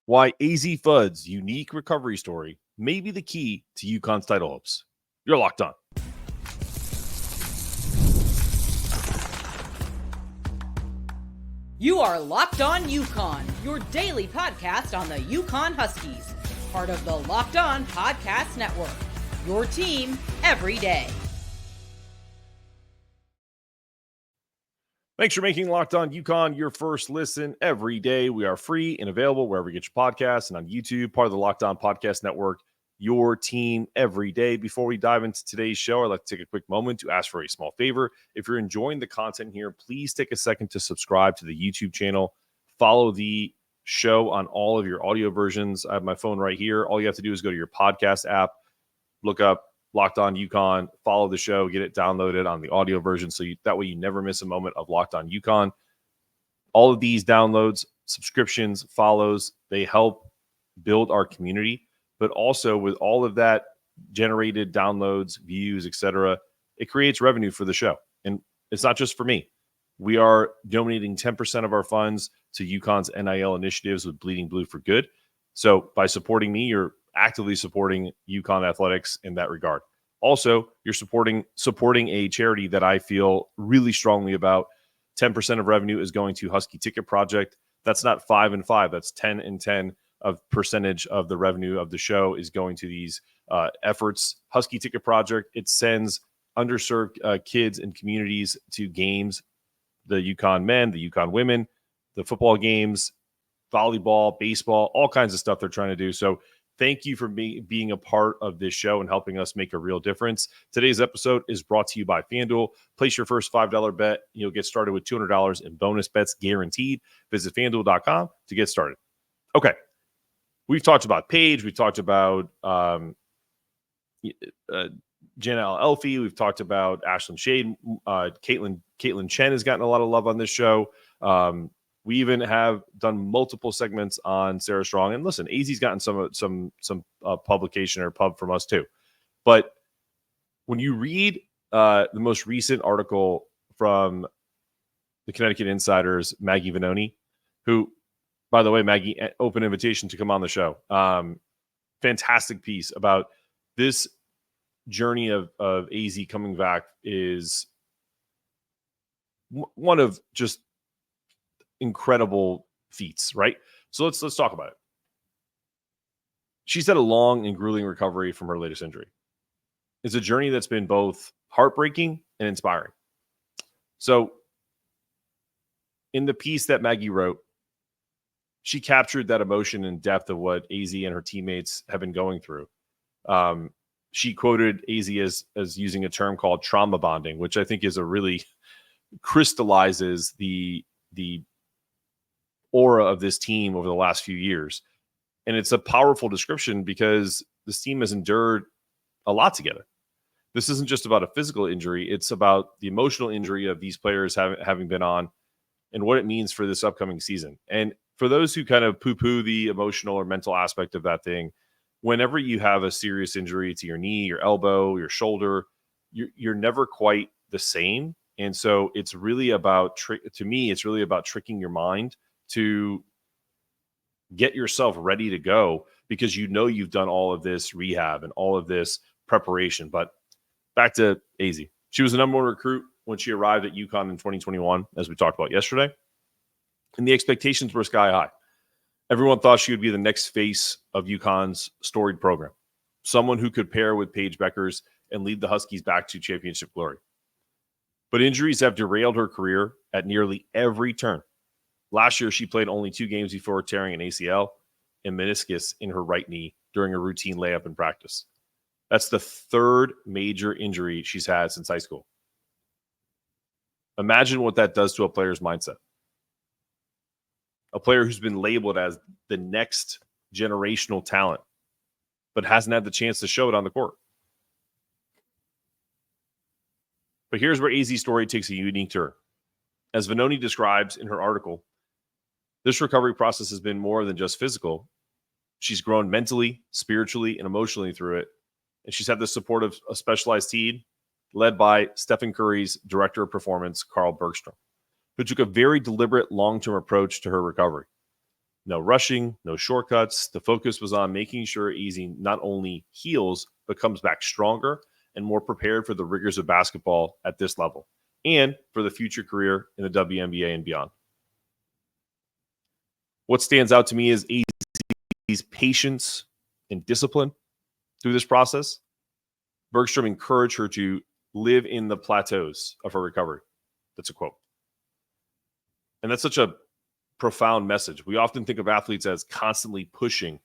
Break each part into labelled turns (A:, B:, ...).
A: Why Azzi Fudd's unique recovery story may be the key to UConn's title hopes. You're locked on.
B: You are Locked On UConn, your daily podcast on the UConn Huskies, part of the Locked On Podcast Network, your team every day.
A: Thanks for making Locked On UConn your first listen every day. We are free and available wherever you get your podcasts and on YouTube, part of the Locked On Podcast Network, your team every day. Before we dive into today's show, I'd like to take a quick moment to ask for a small favor. If you're enjoying the content here, please take a second to subscribe to the YouTube channel. Follow the show on all of your audio versions. I have my phone right here. All you have to do is go to your podcast app, look up Locked On UConn, follow the show, get it downloaded on the audio version so that way you never miss a moment of Locked On UConn. All of these downloads, subscriptions, follows, they help build our community, but also with all of that generated downloads, views, etc., it creates revenue for the show. And it's not just for me. We are donating 10% of our funds to UConn's NIL initiatives with Bleeding Blue for Good. So by supporting me, you're actively supporting UConn athletics in that regard. Also, you're supporting a charity that I feel really strongly about. 10% of revenue is going to Husky Ticket Project. That's not 5 and 5. That's 10 and 10 of percentage of the revenue of the show is going to these efforts. Husky Ticket Project, it sends underserved kids and communities to games, the UConn men, the UConn women, the football games, volleyball, baseball, all kinds of stuff they're trying to do. So thank you for being a part of this show and helping us make a real difference. Today's episode is brought to you by FanDuel. Place your first $5 bet. You'll get started with $200 in bonus bets guaranteed. Visit FanDuel.com to get started. Okay. We've talked about Paige. We've talked about Janelle Elfie. We've talked about Ashlyn Shade. Caitlin Chen has gotten a lot of love on this show. We even have done multiple segments on Sarah Strong. And listen, AZ's gotten some publication or pub from us too. But when you read the most recent article from the Connecticut Insider's Maggie Vanoni, who, by the way, Maggie, open invitation to come on the show. Fantastic piece about this journey of AZ coming back is one of just incredible feats, right? So let's talk about it. She's had a long and grueling recovery from her latest injury. It's a journey that's been both heartbreaking and inspiring. So in the piece that Maggie wrote, she captured that emotion and depth of what AZ and her teammates have been going through. She quoted AZ as using a term called trauma bonding, which I think is a really crystallizes the aura of this team over the last few years. And it's a powerful description because this team has endured a lot together. This isn't just about a physical injury. It's about the emotional injury of these players having been on and what it means for this upcoming season. And for those who kind of poo-poo the emotional or mental aspect of that thing, whenever you have a serious injury to your knee, your elbow, your shoulder, you're never quite the same. And so it's really about, to me, it's really about tricking your mind to get yourself ready to go because you know you've done all of this rehab and all of this preparation. But back to AZ. She was the number one recruit when she arrived at UConn in 2021, as we talked about yesterday. And the expectations were sky high. Everyone thought she would be the next face of UConn's storied program, someone who could pair with Paige Bueckers and lead the Huskies back to championship glory. But injuries have derailed her career at nearly every turn. Last year, she played only 2 games before tearing an ACL and meniscus in her right knee during a routine layup in practice. That's the 3rd major injury she's had since high school. Imagine what that does to a player's mindset. A player who's been labeled as the next generational talent, but hasn't had the chance to show it on the court. But here's where AZ's story takes a unique turn. As Vanoni describes in her article, this recovery process has been more than just physical. She's grown mentally, spiritually, and emotionally through it. And she's had the support of a specialized team led by Stephen Curry's director of performance, Carl Bergstrom, who took a very deliberate long-term approach to her recovery. No rushing, no shortcuts. The focus was on making sure Azzi not only heals, but comes back stronger and more prepared for the rigors of basketball at this level and for the future career in the WNBA and beyond. What stands out to me is Azzi's patience and discipline through this process. Bergstrom encouraged her to live in the plateaus of her recovery. That's a quote. And that's such a profound message. We often think of athletes as constantly pushing.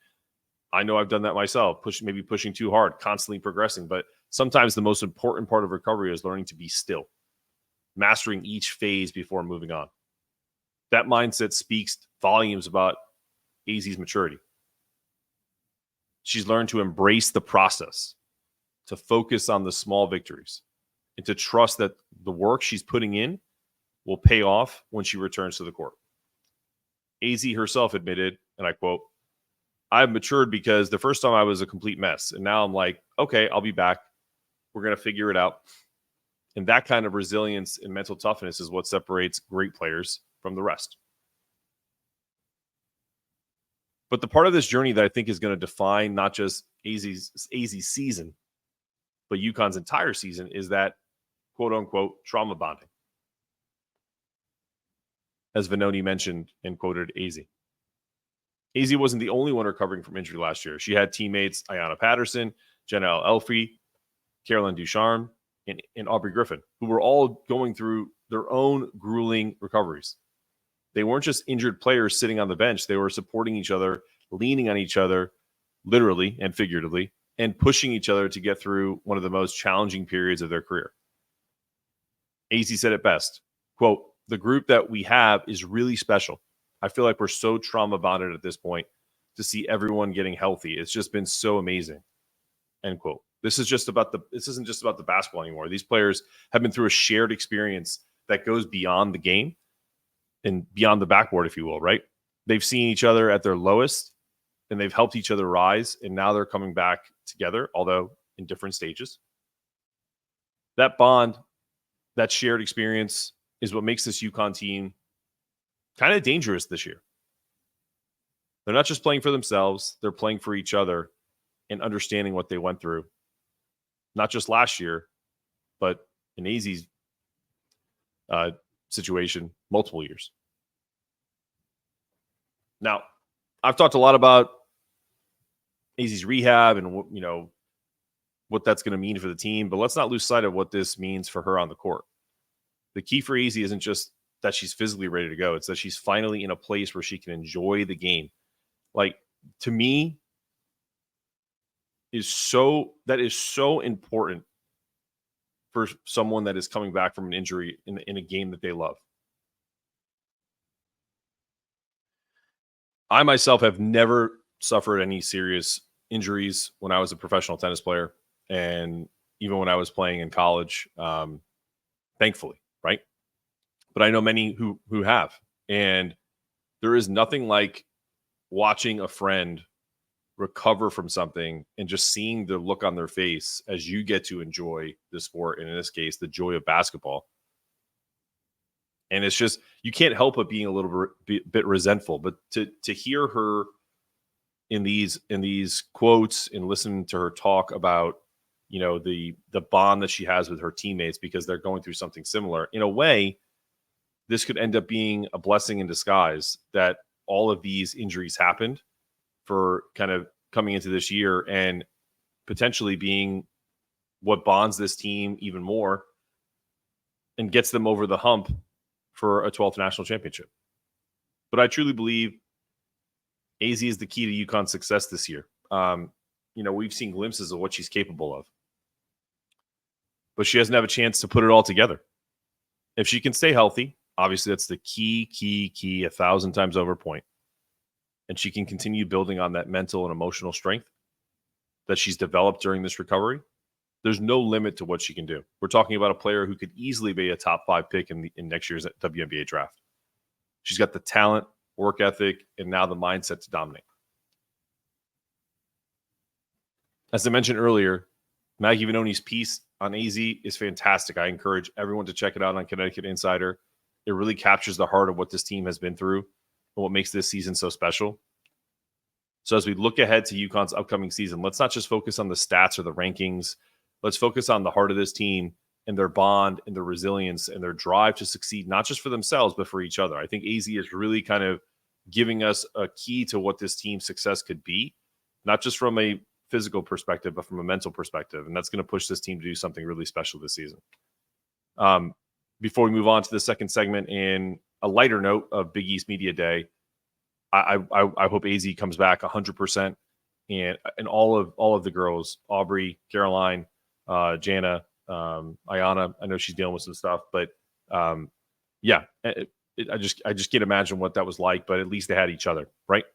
A: I know I've done that myself, maybe pushing too hard, constantly progressing. But sometimes the most important part of recovery is learning to be still, mastering each phase before moving on. That mindset speaks volumes about Azzi's maturity. She's learned to embrace the process, to focus on the small victories, and to trust that the work she's putting in will pay off when she returns to the court. Azzi herself admitted, and I quote, "I've matured because the first time I was a complete mess. And now I'm like, okay, I'll be back. We're going to figure it out." And that kind of resilience and mental toughness is what separates great players from the rest. But the part of this journey that I think is going to define not just Azzi's season, but UConn's entire season is that quote unquote trauma bonding. As Vanoni mentioned and quoted Azzi. Azzi wasn't the only one recovering from injury last year. She had teammates Ayanna Patterson, Jenna Elfie, Carolyn Ducharme, and Aubrey Griffin, who were all going through their own grueling recoveries. They weren't just injured players sitting on the bench. They were supporting each other, leaning on each other, literally and figuratively, and pushing each other to get through one of the most challenging periods of their career. Azzi said it best, quote, "The group that we have is really special. I feel like we're so trauma bonded at this point to see everyone getting healthy. It's just been so amazing." End quote. This isn't just about the basketball anymore. These players have been through a shared experience that goes beyond the game and beyond the backboard, if you will, right? They've seen each other at their lowest and they've helped each other rise. And now they're coming back together, although in different stages. That bond, that shared experience is what makes this UConn team kind of dangerous this year. They're not just playing for themselves, they're playing for each other and understanding what they went through. Not just last year, but in Azzi's situation, multiple years. Now, I've talked a lot about Azzi's rehab and what that's going to mean for the team, but let's not lose sight of what this means for her on the court. The key for Azzi isn't just that she's physically ready to go. It's that she's finally in a place where she can enjoy the game. Like, to me, that is so important for someone that is coming back from an injury in a game that they love. I myself have never suffered any serious injuries when I was a professional tennis player, and even when I was playing in college, thankfully, right? But I know many who have, and there is nothing like watching a friend recover from something and just seeing the look on their face as you get to enjoy the sport, and in this case, the joy of basketball. And it's just, you can't help but being a little bit resentful. But to hear her in these quotes and listen to her talk about, the bond that she has with her teammates because they're going through something similar, in a way, this could end up being a blessing in disguise that all of these injuries happened for kind of coming into this year and potentially being what bonds this team even more and gets them over the hump for a 12th national championship. But I truly believe Azzi is the key to UConn's success this year. We've seen glimpses of what she's capable of, but she doesn't have a chance to put it all together. If she can stay healthy, obviously that's the key 1,000 times over point. And she can continue building on that mental and emotional strength that she's developed during this recovery. There's no limit to what she can do. We're talking about a player who could easily be a top 5 pick in next year's WNBA draft. She's got the talent, work ethic, and now the mindset to dominate. As I mentioned earlier, Maggie Vanoni's piece on Azzi is fantastic. I encourage everyone to check it out on Connecticut Insider. It really captures the heart of what this team has been through what makes this season so special. So as we look ahead to UConn's upcoming season, let's not just focus on the stats or the rankings. Let's focus on the heart of this team and their bond and their resilience and their drive to succeed, not just for themselves, but for each other. I think AZ is really kind of giving us a key to what this team's success could be, not just from a physical perspective, but from a mental perspective. And that's going to push this team to do something really special this season. Before we move on to the second segment, and a lighter note of Big East Media Day, I hope AZ comes back 100%, and all of the girls, Aubrey, Caroline, Jana, Ayana. I know she's dealing with some stuff, but yeah, I just can't imagine what that was like. But at least they had each other, right?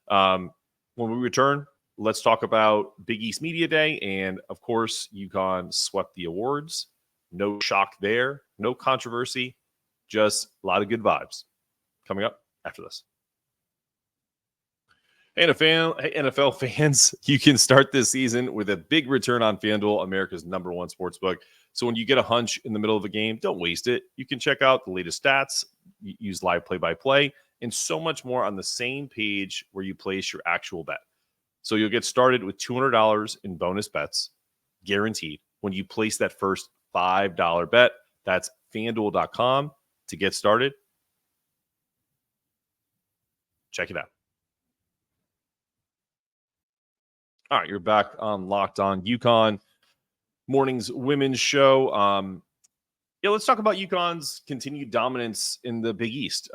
A: When we return, let's talk about Big East Media Day, and of course, UConn swept the awards. No shock there, no controversy, just a lot of good vibes. Coming up after this. NFL fans, you can start this season with a big return on FanDuel, America's #1 sportsbook. So when you get a hunch in the middle of a game, don't waste it. You can check out the latest stats, use live play-by-play, and so much more on the same page where you place your actual bet. So you'll get started with $200 in bonus bets, guaranteed, when you place that first $5 bet. That's FanDuel.com to get started. Check it out. All right, you're back on Locked On UConn, morning's women's show. Let's talk about UConn's continued dominance in the Big East.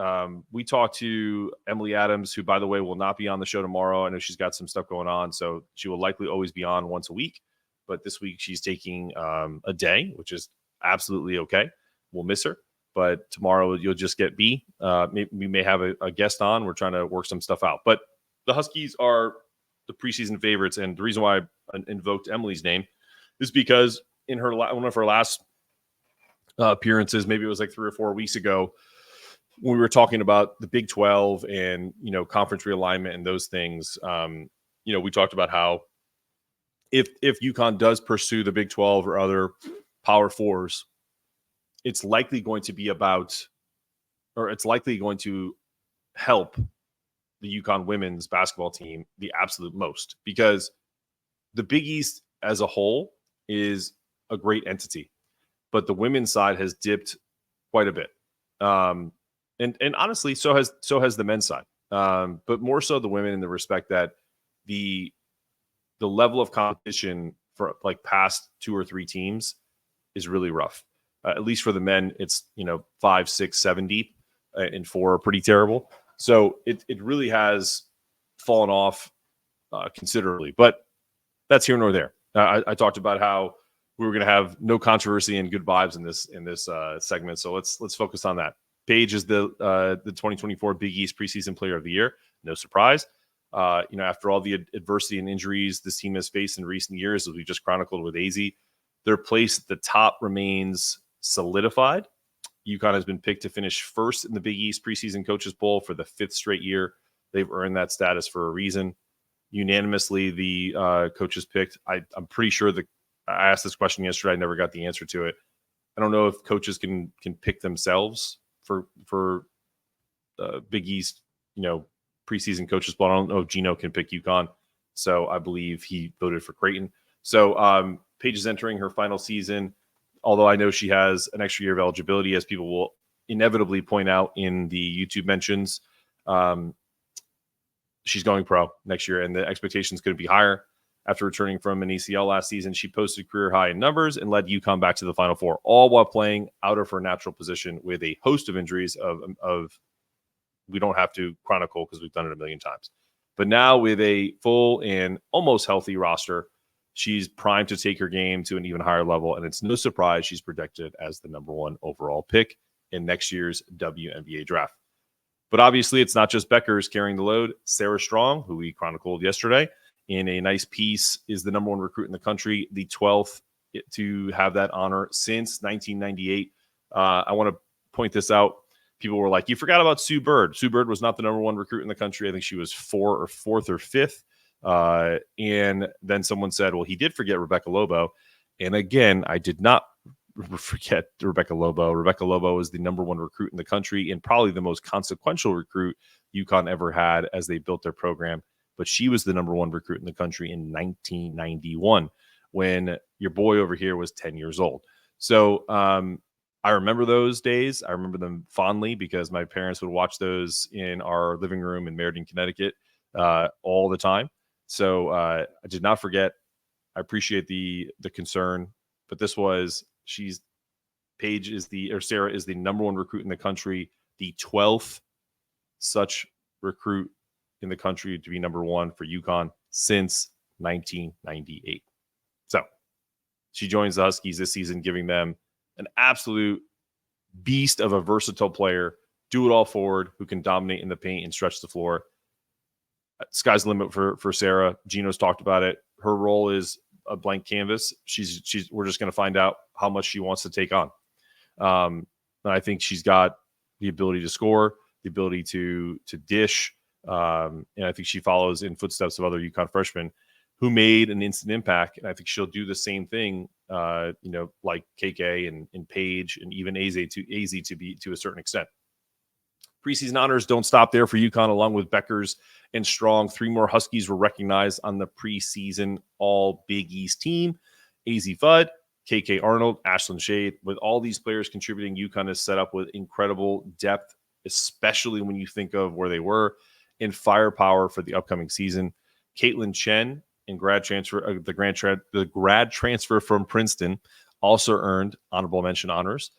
A: We talked to Emily Adams, who, by the way, will not be on the show tomorrow. I know she's got some stuff going on, so she will likely always be on once a week. But this week she's taking a day, which is absolutely okay. We'll miss her. But tomorrow you'll just get B. We may have a guest on. We're trying to work some stuff out. But the Huskies are the preseason favorites, and the reason why I invoked Emily's name is because in her one of her last appearances, maybe it was like 3 or 4 weeks ago, when we were talking about the Big 12 and conference realignment and those things, we talked about how if UConn does pursue the Big 12 or other Power Fours, it's likely going to help the UConn women's basketball team the absolute most, because the Big East as a whole is a great entity, but the women's side has dipped quite a bit. And honestly, so has the men's side. But more so the women, in the respect that the level of competition for like past 2 or 3 teams is really rough. At least for the men, it's 5, 6, 7 deep, and 4 are pretty terrible. So it really has fallen off considerably, but that's here nor there. I talked about how we were going to have no controversy and good vibes in this segment. So let's focus on that. Paige is the 2024 Big East Preseason Player of the Year. No surprise. After all the adversity and injuries this team has faced in recent years, as we just chronicled with AZ, their place at the top remains solidified. UConn has been picked to finish first in the Big East Preseason Coaches Poll for the 5th straight year. They've earned that status for a reason. Unanimously, the coaches picked. I'm pretty sure I asked this question yesterday. I never got the answer to it. I don't know if coaches can pick themselves for Big East, preseason coaches poll. I don't know if Gino can pick UConn. So I believe he voted for Creighton. So Paige is entering her final season, although I know she has an extra year of eligibility, as people will inevitably point out in the YouTube mentions. She's going pro next year, and the expectation is going to be higher. After returning from an ACL last season, she posted career high in numbers and led UConn back to the Final Four, all while playing out of her natural position with a host of injuries of we don't have to chronicle because we've done it a million times. But now with a full and almost healthy roster, she's primed to take her game to an even higher level, and it's no surprise she's projected as the #1 overall pick in next year's WNBA draft. But obviously, it's not just Bueckers carrying the load. Sarah Strong, who we chronicled yesterday in a nice piece, is the #1 recruit in the country, the 12th to have that honor since 1998. I want to point this out. People were like, you forgot about Sue Bird. Sue Bird was not the #1 recruit in the country. I think she was 4th or 5th. And then someone said, well, he did forget Rebecca Lobo. And again, I did not forget Rebecca Lobo. Rebecca Lobo is the #1 recruit in the country and probably the most consequential recruit UConn ever had as they built their program. But she was the number one recruit in the country in 1991 when your boy over here was 10 years old. So I remember those days. I remember them fondly because my parents would watch those in our living room in Meriden, Connecticut all the time. So I did not forget. I appreciate the concern, but this was Sarah is the number one recruit in the country, the 12th such recruit in the country to be number one for UConn since 1998. So she joins the Huskies this season, giving them an absolute beast of a versatile player, do it all forward, who can dominate in the paint and stretch the floor. Sky's the limit for Sarah. Gino's talked about it. Her role is a blank canvas. We're just going to find out how much she wants to take on. And I think she's got the ability to score, the ability to dish. And I think she follows in footsteps of other UConn freshmen who made an instant impact. And I think she'll do the same thing, like KK and Paige and even Azzi to a certain extent. Preseason honors don't stop there for UConn, along with Bueckers and Strong. 3 more Huskies were recognized on the preseason All Big East team. Azzi Fudd, KK Arnold, Ashlyn Shade. With all these players contributing, UConn is set up with incredible depth, especially when you think of where they were, and firepower for the upcoming season. Caitlin Chen and the grad transfer from Princeton also earned honorable mention honors.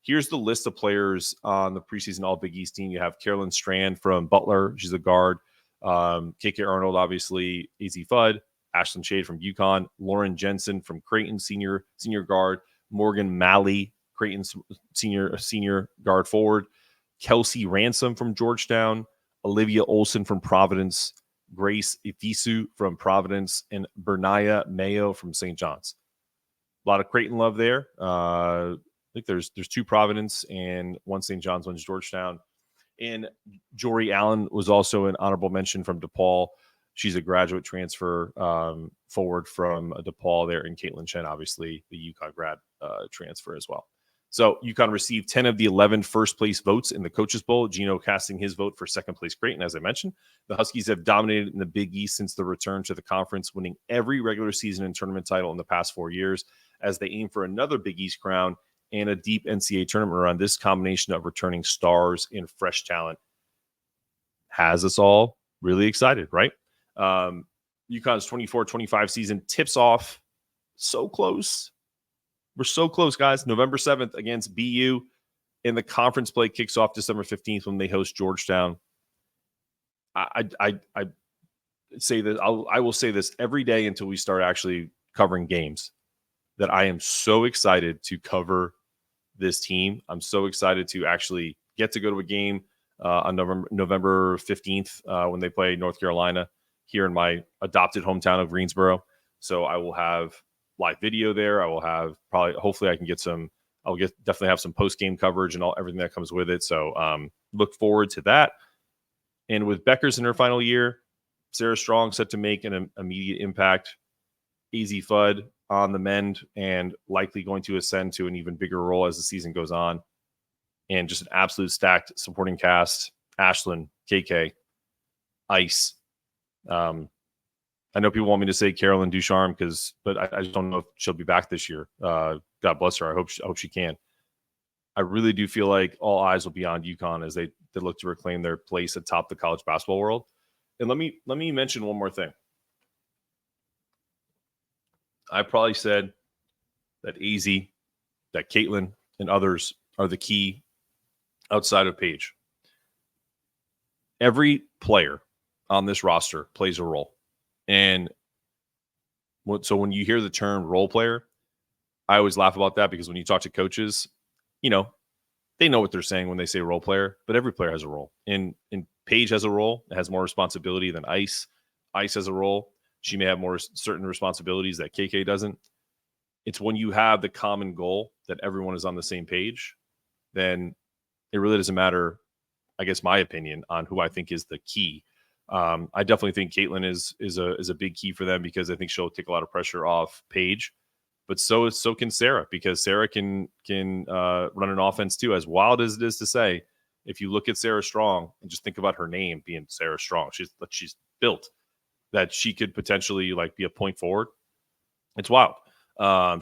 A: Here's the list of players on the preseason All Big East team. You have Carolyn Strand from Butler. She's a guard. KK Arnold, obviously. Azzi Fudd. Ashlyn Shade from UConn. Lauren Jensen from Creighton, senior guard. Morgan Malley, Creighton's senior guard forward. Kelsey Ransom from Georgetown. Olivia Olson from Providence. Grace Ifisu from Providence. And Bernaya Mayo from St. John's. A lot of Creighton love there. I think there's 2 Providence and 1 St. John's, 1's Georgetown. And Jory Allen was also an honorable mention from DePaul. She's a graduate transfer forward from DePaul there. And Caitlin Chen, obviously, the UConn grad transfer as well. So UConn received 10 of the 11 first-place votes in the Coaches Bowl. Gino casting his vote for second-place Creighton, as I mentioned. The Huskies have dominated in the Big East since the return to the conference, winning every regular season and tournament title in the past 4 years as they aim for another Big East crown and a deep NCAA tournament run. This combination of returning stars and fresh talent has us all really excited, right? UConn's 24-25 season tips off so close. We're so close, guys. November 7th against BU, and the conference play kicks off December 15th when they host Georgetown. I say that I will say this every day until we start actually covering games, that I am so excited to cover this team. I'm so excited to actually get to go to a game on November 15th when they play North Carolina here in my adopted hometown of Greensboro. So I will have live video there. I will have hopefully I can get definitely have some post-game coverage and everything that comes with it. So look forward to that. And with Bueckers in her final year, Sarah Strong set to make an immediate impact. Azzi Fudd on the mend and likely going to ascend to an even bigger role as the season goes on. And just an absolute stacked supporting cast. Ashlyn, KK, Ice. I know people want me to say Carolyn Ducharme but I just don't know if she'll be back this year. God bless her. I hope she can. I really do feel like all eyes will be on UConn as they look to reclaim their place atop the college basketball world. And let me mention one more thing. I probably said that Azzi, that Caitlin, and others are the key outside of Paige. Every player on this roster plays a role. And so when you hear the term role player, I always laugh about that because when you talk to coaches, they know what they're saying when they say role player, but every player has a role. And Paige has a role that has more responsibility than Ice. Ice has a role. She may have more certain responsibilities that KK doesn't. It's when you have the common goal that everyone is on the same page, then it really doesn't matter, I guess, my opinion on who I think is the key. I definitely think Caitlin is a big key for them because I think she'll take a lot of pressure off Paige, but so can Sarah because Sarah can run an offense too. As wild as it is to say, If you look at Sarah Strong and just think about her name being Sarah Strong, she's built that she could potentially like be a point forward. It's wild.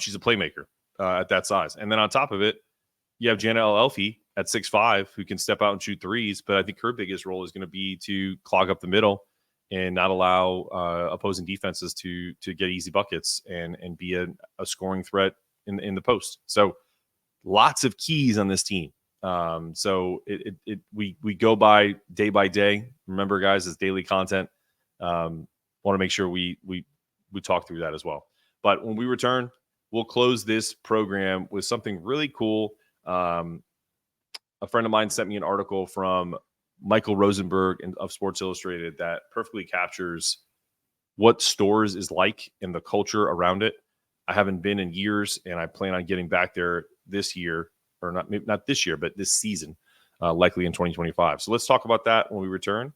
A: She's a playmaker at that size. And then on top of it, you have Jana El-Elfi at 6'5", who can step out and shoot threes. But I think her biggest role is going to be to clog up the middle and not allow opposing defenses to get easy buckets and be a scoring threat in the post. So lots of keys on this team. So we go by day. Remember, guys, it's daily content. Want to make sure we talk through that as well. But when we return, we'll close this program with something really cool. A friend of mine sent me an article from Michael Rosenberg of Sports Illustrated that perfectly captures what Storrs is like and the culture around it. I haven't been in years, and I plan on getting back there this year, or not this year, but this season, likely in 2025. So let's talk about that when we return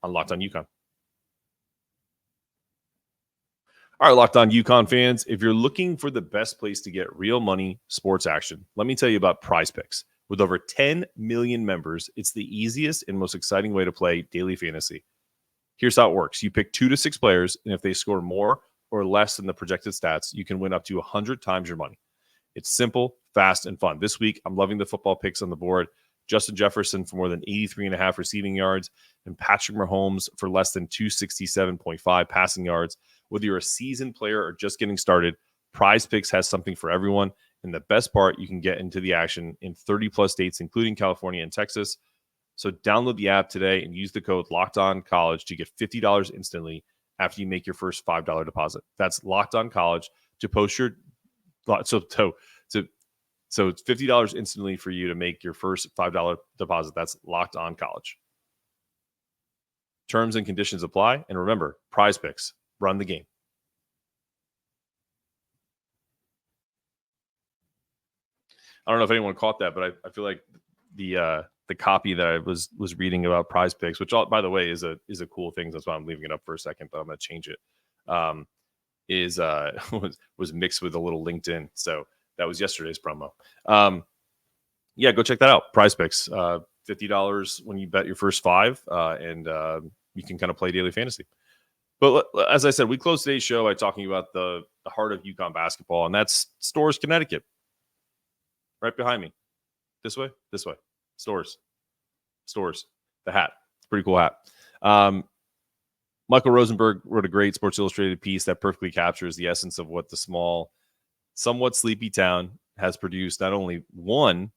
A: on Locked On UConn. All right, Locked On UConn fans, if you're looking for the best place to get real money sports action, let me tell you about Prize Picks. With over 10 million members, it's the easiest and most exciting way to play daily fantasy. Here's how it works. You pick 2 to 6 players, and if they score more or less than the projected stats, you can win up to 100 times your money. It's simple, fast, and fun. This week, I'm loving the football picks on the board. Justin Jefferson for more than 83.5 receiving yards, and Patrick Mahomes for less than 267.5 passing yards. Whether you're a seasoned player or just getting started, Prize Picks has something for everyone. And the best part, you can get into the action in 30-plus states, including California and Texas. So download the app today and use the code LOCKEDONCollege to get $50 instantly after you make your first $5 deposit. That's LOCKEDONCollege to post your so it's $50 instantly for you to make your first $5 deposit. That's LOCKEDONCollege. Terms and conditions apply. And remember, Prize Picks, run the game. I don't know if anyone caught that, but I feel like the copy that I was reading about Prize Picks, which by the way is a cool thing. That's why I'm leaving it up for a second, but I'm going to change it. Was mixed with a little LinkedIn. So that was yesterday's promo. Yeah, go check that out. Prize Picks, $50 when you bet your first 5, and you can kind of play daily fantasy. But as I said, we closed today's show by talking about the heart of UConn basketball, and that's Storrs, Connecticut. Right behind me. This way. Storrs. The hat. It's a pretty cool hat. Michael Rosenberg wrote a great Sports Illustrated piece that perfectly captures the essence of what the small, somewhat sleepy town has produced not only 1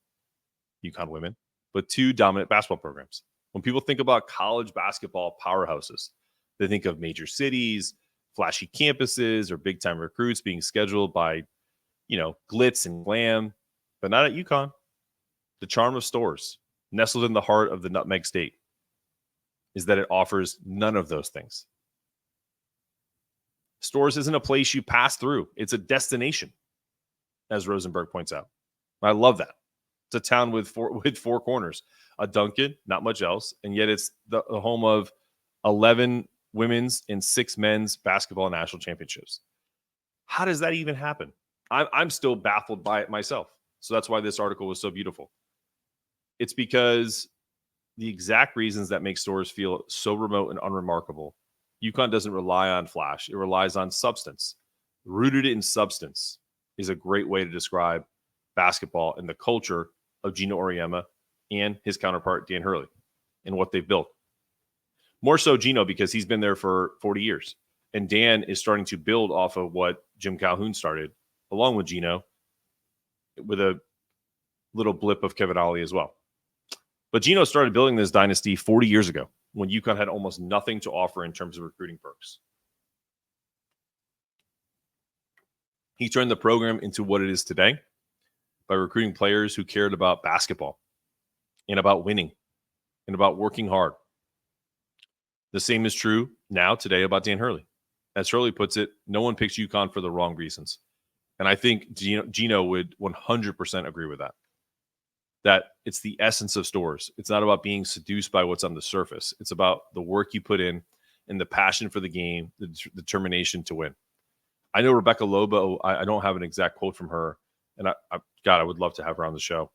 A: UConn women, but 2 dominant basketball programs. When people think about college basketball powerhouses, they think of major cities, flashy campuses, or big-time recruits being scheduled by, glitz and glam. But not at UConn. The charm of Storrs, nestled in the heart of the Nutmeg State, is that it offers none of those things. Storrs isn't a place you pass through. It's a destination, as Rosenberg points out. I love that. It's a town with 4 corners, a Dunkin', not much else, and yet it's the home of 11 women's and 6 men's basketball national championships. How does that even happen? I'm still baffled by it myself. So that's why this article was so beautiful. It's because the exact reasons that make Storrs feel so remote and unremarkable. UConn doesn't rely on flash. It relies on substance. Rooted in substance is a great way to describe basketball and the culture of Gino Auriemma and his counterpart, Dan Hurley, and what they've built. More so Gino because he's been there for 40 years. And Dan is starting to build off of what Jim Calhoun started, along with Gino, with a little blip of Kevin Ollie as well. But Gino started building this dynasty 40 years ago when UConn had almost nothing to offer in terms of recruiting perks. He turned the program into what it is today by recruiting players who cared about basketball and about winning and about working hard. The same is true now today about Dan Hurley. As Hurley puts it, no one picks UConn for the wrong reasons. And I think Gino would 100% agree with that. That it's the essence of Storrs. It's not about being seduced by what's on the surface. It's about the work you put in and the passion for the game, the determination to win. I know Rebecca Lobo, I don't have an exact quote from her, And God, I would love to have her on the show.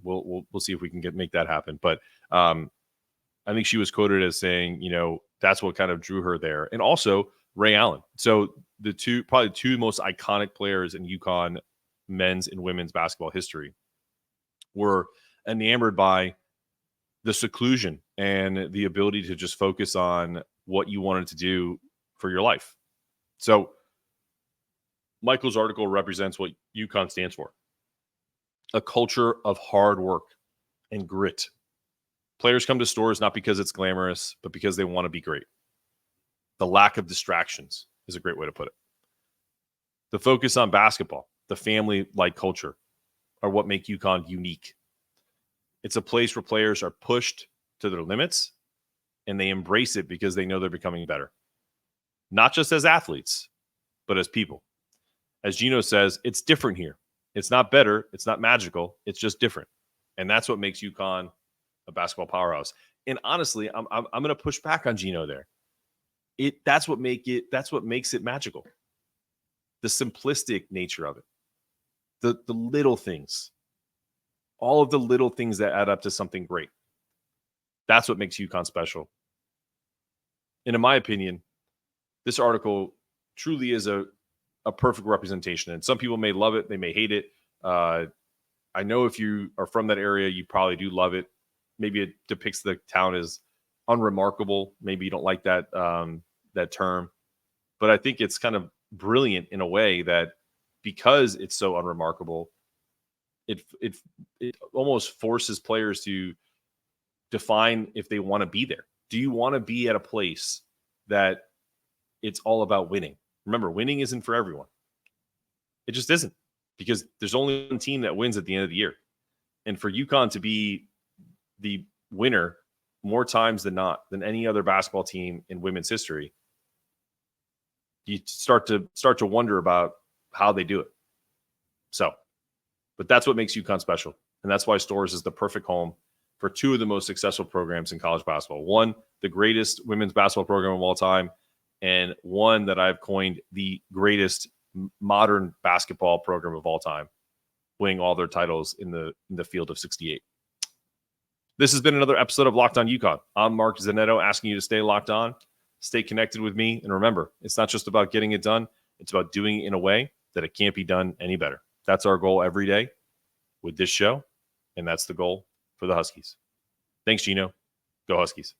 A: We'll see if we can make that happen. But I think she was quoted as saying, that's what kind of drew her there. And also Ray Allen. So probably two most iconic players in UConn men's and women's basketball history were enamored by the seclusion and the ability to just focus on what you wanted to do for your life. So Michael's article represents what UConn stands for: a culture of hard work and grit. Players come to Storrs not because it's glamorous, but because they want to be great. The lack of distractions is a great way to put it. The focus on basketball, the family-like culture, are what make UConn unique. It's a place where players are pushed to their limits, and they embrace it because they know they're becoming better. Not just as athletes, but as people. As Gino says, it's different here. It's not better. It's not magical. It's just different. And that's what makes UConn a basketball powerhouse. And honestly, I'm going to push back on Gino there. That's what makes it magical. The simplistic nature of it. The little things. All of the little things that add up to something great. That's what makes UConn special. And in my opinion, this article truly is a perfect representation. And some people may love it. They may hate it. I know if you are from that area, you probably do love it. Maybe it depicts the town as unremarkable. Maybe you don't like that that term. But I think it's kind of brilliant in a way that because it's so unremarkable, it almost forces players to define if they want to be there. Do you want to be at a place that it's all about winning? Remember, winning isn't for everyone. It just isn't, because there's only one team that wins at the end of the year. And for UConn to be the winner more times than not than any other basketball team in women's history, you start to wonder about how they do it. But that's what makes UConn special. And that's why Storrs is the perfect home for two of the most successful programs in college basketball. One, the greatest women's basketball program of all time, and one that I've coined the greatest modern basketball program of all time, winning all their titles in the field of 68. This has been another episode of Locked On UConn. I'm Mark Zanetto, asking you to stay locked on, stay connected with me, and remember, it's not just about getting it done, it's about doing it in a way that it can't be done any better. That's our goal every day with this show, and that's the goal for the Huskies. Thanks, Gino. Go Huskies.